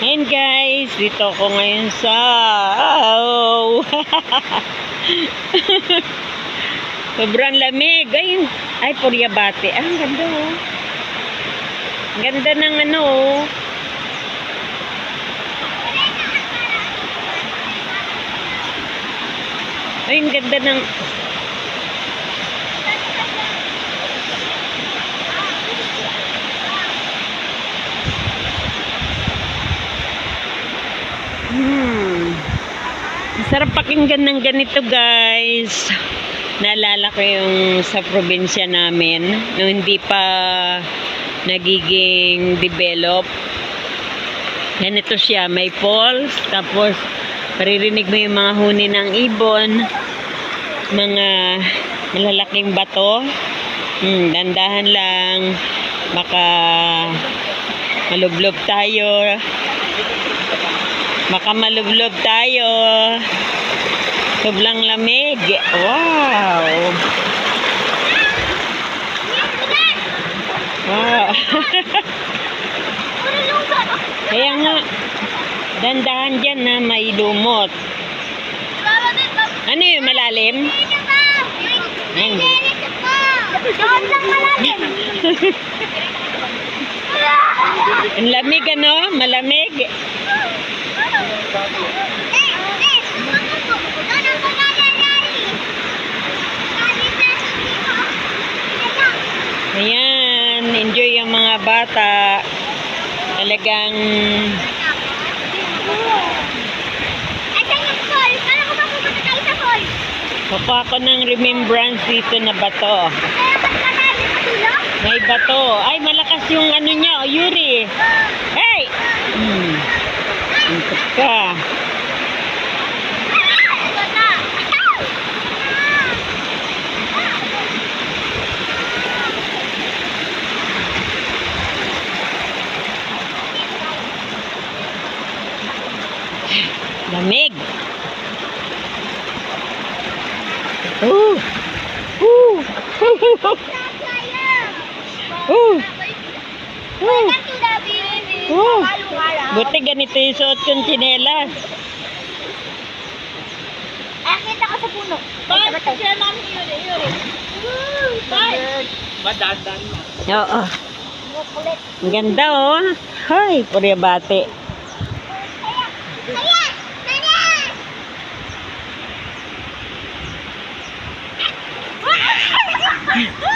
Ayan guys, dito ako ngayon sa sobrang lamig. Ay, Puryabate. Ah, ang ganda oh. Ang ganda ng ano oh. Ay, ang ganda ng sarap pakinggan ng ganito guys. Naalala ko yung sa probinsya namin no, hindi pa nagiging develop. Ganito siya, may falls, tapos maririnig mo yung mga huni ng ibon, mga malalaking bato. Dandahan lang, baka malublob tayo. Baka malublob tayo. Sobrang lamig. Wow. Wow. Kaya nga, dandahan dyan na may lumot. Ano yung malalim? Hindi. Ang lamig ano? Malamig. Ayan, enjoy yung mga bata. Talagang kukuha ko ng remembrance dito na bato. May bato. Ay, malakas yung ano niya, o Yuri. Hey! Intok ka. Lamig. Buti ganito yung suot kong tsinelas. Kita ko sa puno. Kaya namin Yuri. Madandan mo. Oo. Ang ganda oh. Hay, Puryabate. Kaya!